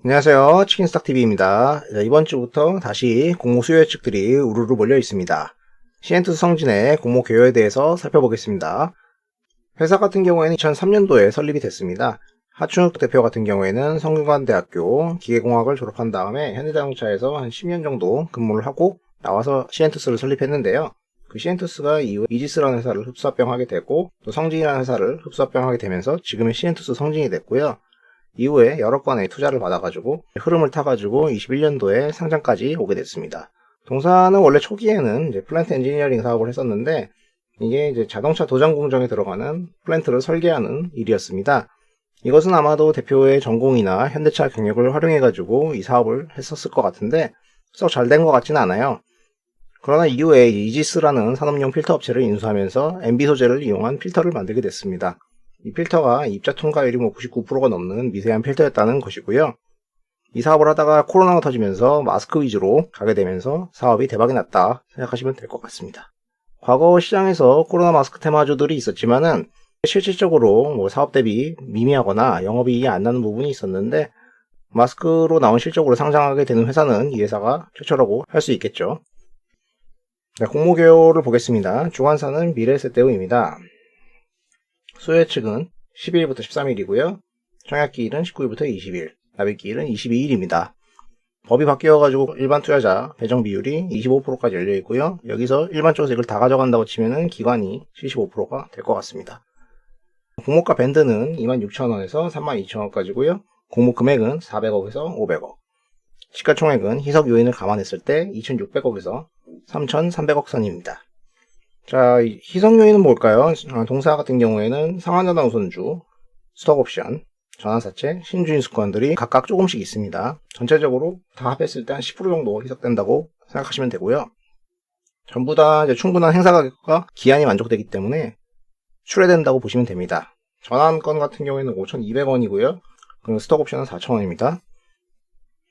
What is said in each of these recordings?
안녕하세요. 치킨스탁TV입니다. 이번 주부터 다시 공모 수요 예측들이 우르르 몰려 있습니다. 시엔투스 성진의 공모 개요에 대해서 살펴보겠습니다. 회사 같은 경우에는 2003년도에 설립이 됐습니다. 하춘욱 대표 같은 경우에는 성균관대학교 기계공학을 졸업한 다음에 현대자동차에서 한 10년 정도 근무를 하고 나와서 시엔투스를 설립했는데요. 그 시엔투스가 이후에 이지스라는 회사를 흡수합병하게 되고 또 성진이라는 회사를 흡수합병하게 되면서 지금의 시엔투스 성진이 됐고요. 이후에 여러 건의 투자를 받아가지고 흐름을 타가지고 21년도에 상장까지 오게 됐습니다. 동사는 원래 초기에는 이제 플랜트 엔지니어링 사업을 했었는데 이게 이제 자동차 도장 공정에 들어가는 플랜트를 설계하는 일이었습니다. 이것은 아마도 대표의 전공이나 현대차 경력을 활용해가지고 이 사업을 했었을 것 같은데 썩 잘 된 것 같지는 않아요. 그러나 이후에 이지스라는 산업용 필터 업체를 인수하면서 MB 소재를 이용한 필터를 만들게 됐습니다. 이 필터가 입자 통과율이 99%가 넘는 미세한 필터였다는 것이고요. 이 사업을 하다가 코로나가 터지면서 마스크 위주로 가게 되면서 사업이 대박이 났다 생각하시면 될 것 같습니다. 과거 시장에서 코로나 마스크 테마주들이 있었지만은 실질적으로 사업 대비 미미하거나 영업이익이 안 나는 부분이 있었는데 마스크로 나온 실적으로 상장하게 되는 회사는 이 회사가 최초라고 할 수 있겠죠. 공모 개요를 보겠습니다. 주관사는 미래에셋대우입니다. 수요 예측은 12일부터 13일이고요. 청약기일은 19일부터 20일, 납입기일은 22일입니다. 법이 바뀌어가지고 일반 투자자 배정 비율이 25%까지 열려있고요. 여기서 일반 쪽에서 이걸 다 가져간다고 치면은 기관이 75%가 될 것 같습니다. 공모가 밴드는 26,000원에서 32,000원까지고요. 공모 금액은 400억에서 500억. 시가총액은 희석 요인을 감안했을 때 2,600억에서 3,300억 선입니다. 자, 희석 요인은 뭘까요? 동사 같은 경우에는 상한전환 우선주, 스톡옵션, 전환사채, 신주인 수권들이 각각 조금씩 있습니다. 전체적으로 다 합했을 때 한 10% 정도 희석된다고 생각하시면 되고요. 전부 다 이제 충분한 행사 가격과 기한이 만족되기 때문에 출회된다고 보시면 됩니다. 전환권 같은 경우에는 5,200원이고요. 그리고 스톡옵션은 4,000원입니다.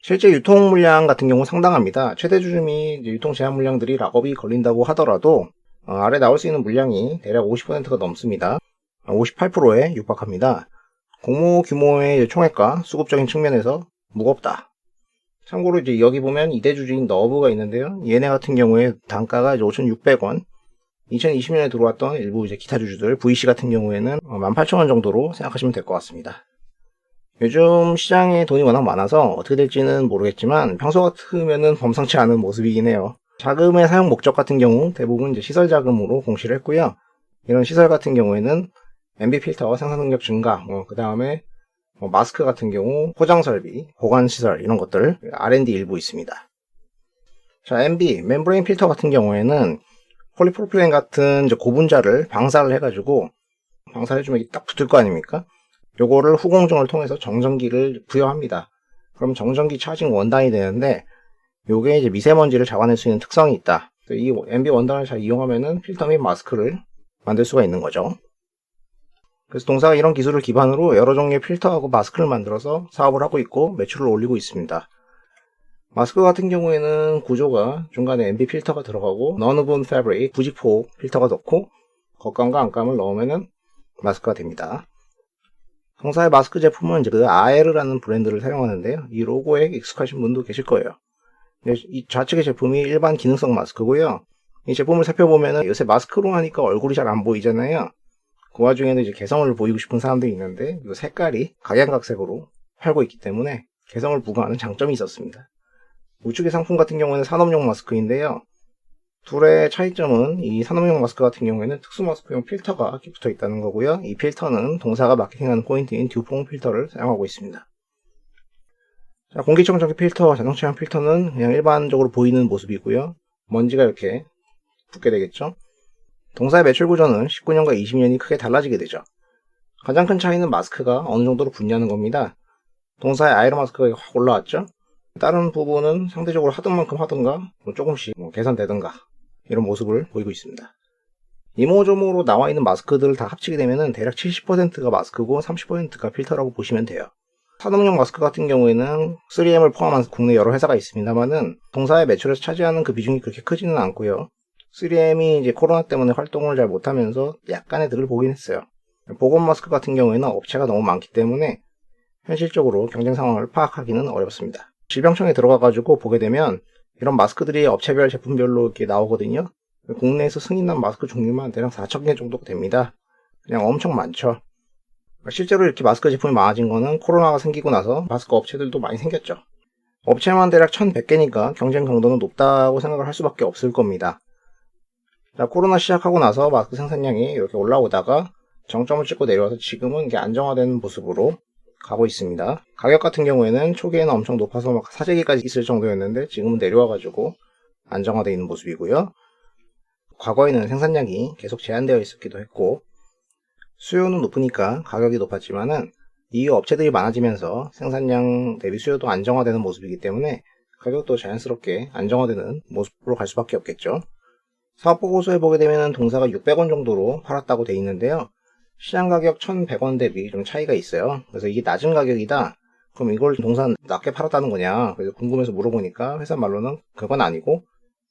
실제 유통 물량 같은 경우 상당합니다. 최대 주름이 유통 제한 물량들이 락업이 걸린다고 하더라도 아래 나올 수 있는 물량이 대략 50%가 넘습니다. 58%에 육박합니다. 공모 규모의 총액과 수급적인 측면에서 무겁다. 참고로 이제 여기 보면 이대주주인 너브가 있는데요. 얘네 같은 경우에 단가가 5,600원. 2020년에 들어왔던 일부 이제 기타 주주들 VC 같은 경우에는 18,000원 정도로 생각하시면 될 것 같습니다. 요즘 시장에 돈이 워낙 많아서 어떻게 될지는 모르겠지만 평소 같으면은 범상치 않은 모습이긴 해요. 자금의 사용 목적 같은 경우 대부분 이제 시설 자금으로 공시를 했고요. 이런 시설 같은 경우에는 MB 필터 생산 능력 증가, 그 다음에 마스크 같은 경우 포장 설비, 보관 시설 이런 것들 R&D 일부 있습니다. 자, MB 멤브레인 필터 같은 경우에는 폴리프로필렌 같은 이제 고분자를 방사를 해가지고 방사를 해주면 딱 붙을 거 아닙니까? 요거를 후공정을 통해서 정전기를 부여합니다. 그럼 정전기 차징 원단이 되는데 요게 이제 미세먼지를 잡아낼 수 있는 특성이 있다. 이 MB 원단을 잘 이용하면은 필터 및 마스크를 만들 수가 있는 거죠. 그래서 동사가 이런 기술을 기반으로 여러 종류의 필터하고 마스크를 만들어서 사업을 하고 있고 매출을 올리고 있습니다. 마스크 같은 경우에는 구조가 중간에 MB 필터가 들어가고 너너본 패브릭, 부직포 필터가 넣고 겉감과 안감을 넣으면은 마스크가 됩니다. 동사의 마스크 제품은 이제 그 아에르라는 브랜드를 사용하는데요. 이 로고에 익숙하신 분도 계실 거예요. 이 좌측의 제품이 일반 기능성 마스크고요. 이 제품을 살펴보면 요새 마스크로 하니까 얼굴이 잘 안 보이잖아요. 그 와중에는 이제 개성을 보이고 싶은 사람들이 있는데 이 색깔이 각양각색으로 팔고 있기 때문에 개성을 부과하는 장점이 있었습니다. 우측의 상품 같은 경우에는 산업용 마스크인데요. 둘의 차이점은 이 산업용 마스크 같은 경우에는 특수 마스크용 필터가 붙어 있다는 거고요. 이 필터는 동사가 마케팅하는 포인트인 듀퐁 필터를 사용하고 있습니다. 자, 공기청정기 필터, 자동차용 필터는 그냥 일반적으로 보이는 모습이고요. 먼지가 이렇게 붙게 되겠죠. 동사의 매출 구조는 19년과 20년이 크게 달라지게 되죠. 가장 큰 차이는 마스크가 어느 정도로 붙냐는 겁니다. 동사의 아이로 마스크가 확 올라왔죠. 다른 부분은 상대적으로 하던 만큼 하던가 조금씩 개선되던가 이런 모습을 보이고 있습니다. 이모저모로 나와 있는 마스크들을 다 합치게 되면 대략 70%가 마스크고 30%가 필터라고 보시면 돼요. 산업용 마스크 같은 경우에는 3M을 포함한 국내 여러 회사가 있습니다만은 동사의 매출에서 차지하는 그 비중이 그렇게 크지는 않고요. 3M이 이제 코로나 때문에 활동을 잘 못하면서 약간의 득을 보긴 했어요. 보건 마스크 같은 경우에는 업체가 너무 많기 때문에 현실적으로 경쟁 상황을 파악하기는 어렵습니다. 질병청에 들어가가지고 보게 되면 이런 마스크들이 업체별 제품별로 이렇게 나오거든요. 국내에서 승인난 마스크 종류만 대략 4,000개 정도가 됩니다. 그냥 엄청 많죠. 실제로 이렇게 마스크 제품이 많아진 거는 코로나가 생기고 나서 마스크 업체들도 많이 생겼죠. 업체만 대략 1,100개니까 경쟁 강도는 높다고 생각을 할 수밖에 없을 겁니다. 자, 코로나 시작하고 나서 마스크 생산량이 이렇게 올라오다가 정점을 찍고 내려와서 지금은 이게 안정화되는 모습으로 가고 있습니다. 가격 같은 경우에는 초기에는 엄청 높아서 막 사재기까지 있을 정도였는데 지금은 내려와가지고 안정화되어 있는 모습이고요. 과거에는 생산량이 계속 제한되어 있었기도 했고 수요는 높으니까 가격이 높았지만은 이후 업체들이 많아지면서 생산량 대비 수요도 안정화되는 모습이기 때문에 가격도 자연스럽게 안정화되는 모습으로 갈 수밖에 없겠죠. 사업보고서에 보게 되면 동사가 600원 정도로 팔았다고 되어 있는데요. 시장 가격 1,100원 대비 좀 차이가 있어요. 그래서 이게 낮은 가격이다. 그럼 이걸 동사 낮게 팔았다는 거냐? 그래서 궁금해서 물어보니까 회사 말로는 그건 아니고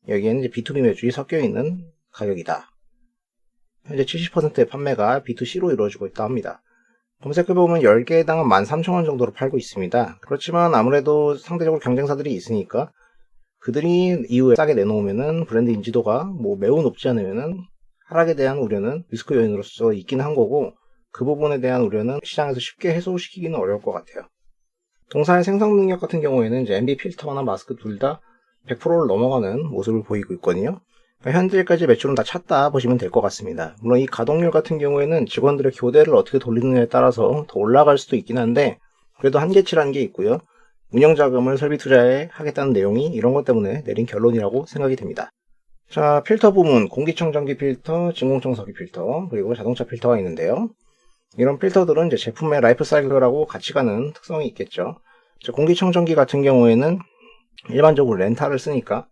여기에는 이제 B2B 매출이 섞여 있는 가격이다. 현재 70%의 판매가 B2C로 이루어지고 있다 합니다. 검색해보면 10개당 13,000원 정도로 팔고 있습니다. 그렇지만 아무래도 상대적으로 경쟁사들이 있으니까 그들이 이후에 싸게 내놓으면은 브랜드 인지도가 매우 높지 않으면은 하락에 대한 우려는 리스크 요인으로서 있긴 한 거고 그 부분에 대한 우려는 시장에서 쉽게 해소시키기는 어려울 것 같아요. 동사의 생산 능력 같은 경우에는 이제 MB 필터나 마스크 둘 다 100%를 넘어가는 모습을 보이고 있거든요. 그러니까 현재까지 매출은 다 찼다 보시면 될 것 같습니다. 물론 이 가동률 같은 경우에는 직원들의 교대를 어떻게 돌리느냐에 따라서 더 올라갈 수도 있긴 한데 그래도 한계치라는 게 있고요. 운영자금을 설비 투자에 하겠다는 내용이 이런 것 때문에 내린 결론이라고 생각이 됩니다. 자, 필터 부문, 공기청정기 필터, 진공청소기 필터, 그리고 자동차 필터가 있는데요. 이런 필터들은 이제 제품의 라이프 사이클하고 같이 가는 특성이 있겠죠. 공기청정기 같은 경우에는 일반적으로 렌탈을 쓰니까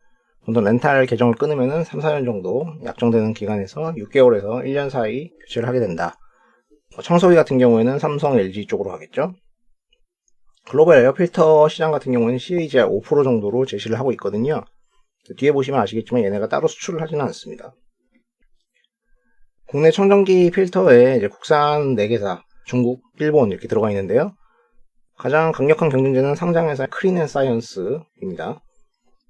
보통 렌탈 계정을 끊으면 3, 4년 정도 약정되는 기간에서 6개월에서 1년 사이 교체를 하게 된다. 청소기 같은 경우에는 삼성, LG 쪽으로 가겠죠. 글로벌 에어필터 시장 같은 경우는 CAGR 5% 정도로 제시를 하고 있거든요. 뒤에 보시면 아시겠지만 얘네가 따로 수출을 하지는 않습니다. 국내 청정기 필터에 이제 국산 4개사, 중국, 일본 이렇게 들어가 있는데요. 가장 강력한 경쟁자는 상장회사 크린앤사이언스입니다.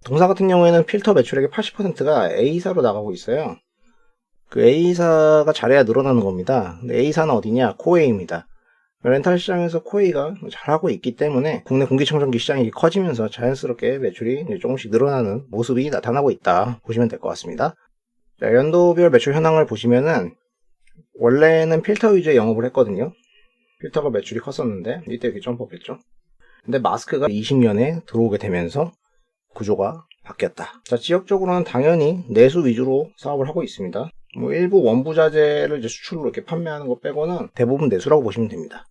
동사 같은 경우에는 필터 매출액의 80%가 A사로 나가고 있어요. 그 A사가 잘해야 늘어나는 겁니다. 근데 A사는 어디냐? 코웨이입니다. 렌탈 시장에서 코웨이가 잘하고 있기 때문에 국내 공기청정기 시장이 커지면서 자연스럽게 매출이 조금씩 늘어나는 모습이 나타나고 있다 보시면 될 것 같습니다. 자, 연도별 매출 현황을 보시면은 원래는 필터 위주의 영업을 했거든요. 필터가 매출이 컸었는데 이때 이렇게 점프했죠. 근데 마스크가 20년에 들어오게 되면서 구조가 바뀌었다. 자, 지역적으로는 당연히 내수 위주로 사업을 하고 있습니다. 일부 원부자재를 이제 수출로 이렇게 판매하는 것 빼고는 대부분 내수라고 보시면 됩니다.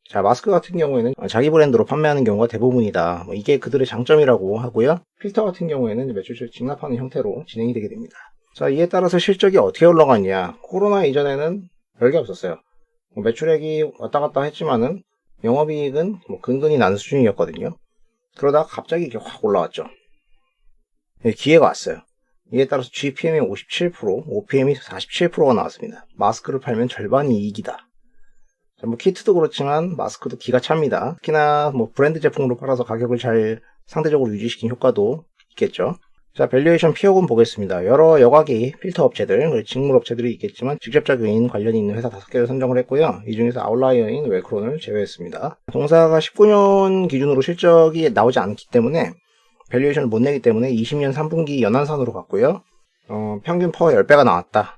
자, 마스크 같은 경우에는 자기 브랜드로 판매하는 경우가 대부분이다. 이게 그들의 장점이라고 하고요. 필터 같은 경우에는 매출을 직납하는 형태로 진행이 되게 됩니다. 자, 이에 따라서 실적이 어떻게 올라갔냐? 코로나 이전에는 별게 없었어요. 매출액이 왔다 갔다 했지만은 영업이익은 근근히 나는 수준이었거든요. 그러다가 갑자기 이렇게 확 올라왔죠. 기회가 왔어요. 이에 따라서 GPM이 57%, OPM이 47%가 나왔습니다. 마스크를 팔면 절반이 이익이다. 자, 키트도 그렇지만 마스크도 기가 찹니다. 특히나 브랜드 제품으로 팔아서 가격을 잘 상대적으로 유지시킨 효과도 있겠죠. 자, 밸류에이션 피어군 보겠습니다. 여러 여과기 필터 업체들, 직물 업체들이 있겠지만 직접적인 관련이 있는 회사 5개를 선정을 했고요. 이 중에서 아웃라이어인 웰크론을 제외했습니다. 동사가 19년 기준으로 실적이 나오지 않기 때문에 밸류에이션을 못 내기 때문에 20년 3분기 연한산으로 갔고요. 평균 퍼 10배가 나왔다.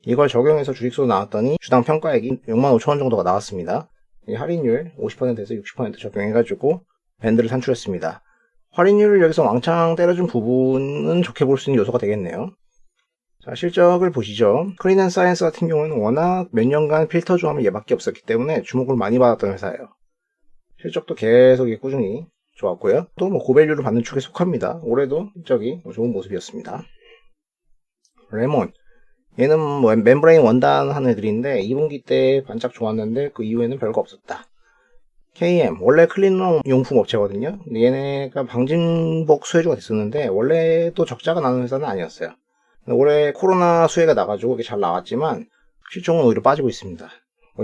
이걸 적용해서 주식수로 나왔더니 주당 평가액이 65,000원 정도가 나왔습니다. 이 할인율 50%에서 60% 적용해가지고 밴드를 산출했습니다. 할인율을 여기서 왕창 때려준 부분은 좋게 볼 수 있는 요소가 되겠네요. 자, 실적을 보시죠. 크린앤사이언스 같은 경우는 워낙 몇 년간 필터 조합이 얘밖에 없었기 때문에 주목을 많이 받았던 회사예요. 실적도 계속 꾸준히 좋았고요. 또 고밸류를 받는 축에 속합니다. 올해도 실적이 좋은 모습이었습니다. 레몬, 얘는 멤브레인 원단 하는 애들인데 2분기 때 반짝 좋았는데 그 이후에는 별거 없었다. KM, 원래 클린룸 용품 업체거든요. 근데 얘네가 방진복 수혜주가 됐었는데 원래도 적자가 나는 회사는 아니었어요. 올해 코로나 수혜가 나가지고 잘 나왔지만 실적은 오히려 빠지고 있습니다.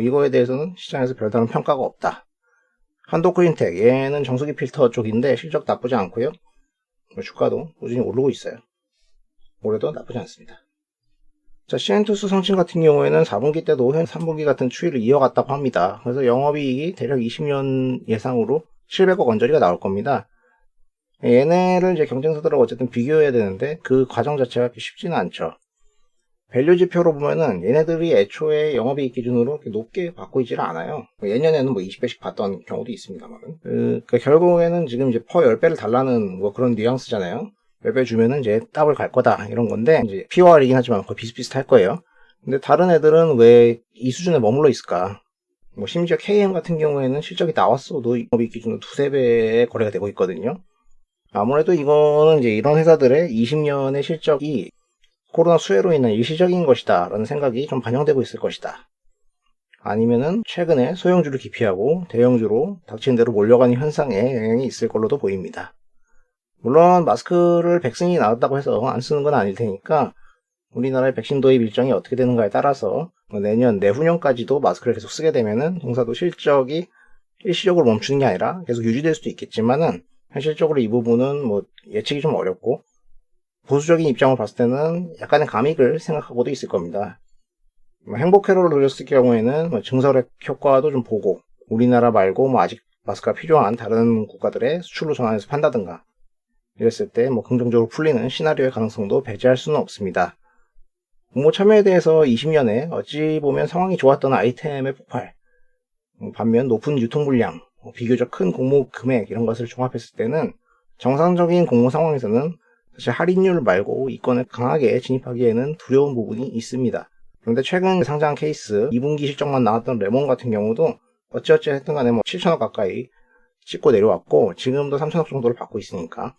이거에 대해서는 시장에서 별다른 평가가 없다. 한도크린텍, 얘는 정수기 필터 쪽인데 실적 나쁘지 않고요. 주가도 꾸준히 오르고 있어요. 올해도 나쁘지 않습니다. 자, 시엔투스 성진 같은 경우에는 4분기 때도 현 3분기 같은 추이를 이어갔다고 합니다. 그래서 영업이익이 대략 20년 예상으로 700억 원짜리가 나올 겁니다. 얘네를 이제 경쟁사들하고 어쨌든 비교해야 되는데 그 과정 자체가 그렇게 쉽지는 않죠. 밸류 지표로 보면은 얘네들이 애초에 영업이익 기준으로 이렇게 높게 받고 있지를 않아요. 예년에는 뭐 20배씩 받던 경우도 있습니다만. 그러니까 결국에는 지금 이제 퍼 10배를 달라는 뭐 그런 뉘앙스잖아요. 10배 주면은 이제 더블 갈 거다 이런 건데 이제 POR이긴 하지만 거의 비슷비슷할 거예요. 근데 다른 애들은 왜 이 수준에 머물러 있을까? 뭐 심지어 KM 같은 경우에는 실적이 나왔어도 영업이익 기준으로 2~3배의 거래가 되고 있거든요. 아무래도 이거는 이제 이런 회사들의 20년의 실적이 코로나 수혜로 인한 일시적인 것이다 라는 생각이 좀 반영되고 있을 것이다. 아니면은 최근에 소형주를 기피하고 대형주로 닥친 대로 몰려가는 현상에 영향이 있을 걸로도 보입니다. 물론 마스크를 백신이 나왔다고 해서 안 쓰는 건 아닐 테니까 우리나라의 백신 도입 일정이 어떻게 되는가에 따라서 내년, 내후년까지도 마스크를 계속 쓰게 되면은 동사도 실적이 일시적으로 멈추는 게 아니라 계속 유지될 수도 있겠지만은 현실적으로 이 부분은 뭐 예측이 좀 어렵고 보수적인 입장을 봤을 때는 약간의 감익을 생각하고도 있을 겁니다. 행복 회로를 돌렸을 경우에는 증설액 효과도 좀 보고 우리나라 말고 뭐 아직 마스크가 필요한 다른 국가들의 수출로 전환해서 판다든가 이랬을 때 뭐 긍정적으로 풀리는 시나리오의 가능성도 배제할 수는 없습니다. 공모 참여에 대해서 20년에 어찌 보면 상황이 좋았던 아이템의 폭발, 반면 높은 유통 물량, 비교적 큰 공모 금액 이런 것을 종합했을 때는 정상적인 공모 상황에서는 사실 할인율 말고 이권에 강하게 진입하기에는 두려운 부분이 있습니다. 그런데 최근 상장 케이스 2분기 실적만 나왔던 레몬 같은 경우도 어찌어찌 했든 간에 뭐 7천억 가까이 찍고 내려왔고 지금도 3천억 정도를 받고 있으니까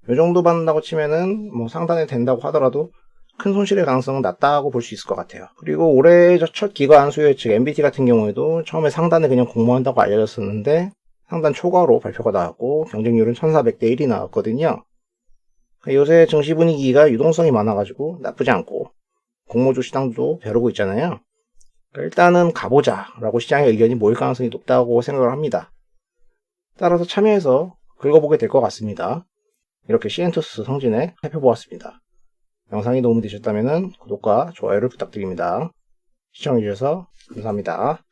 이 정도 받는다고 치면은 뭐 상단에 된다고 하더라도 큰 손실의 가능성은 낮다고 볼 수 있을 것 같아요. 그리고 올해 첫 기관 수요 예측 MBT 같은 경우에도 처음에 상단에 그냥 공모한다고 알려졌었는데 상단 초과로 발표가 나왔고 경쟁률은 1400대 1이 나왔거든요. 요새 증시 분위기가 유동성이 많아가지고 나쁘지 않고 공모주 시장도 벼르고 있잖아요. 일단은 가보자 라고 시장의 의견이 모일 가능성이 높다고 생각을 합니다. 따라서 참여해서 긁어보게 될 것 같습니다. 이렇게 시엔투스 성진에 살펴보았습니다. 영상이 도움이 되셨다면 구독과 좋아요를 부탁드립니다. 시청해주셔서 감사합니다.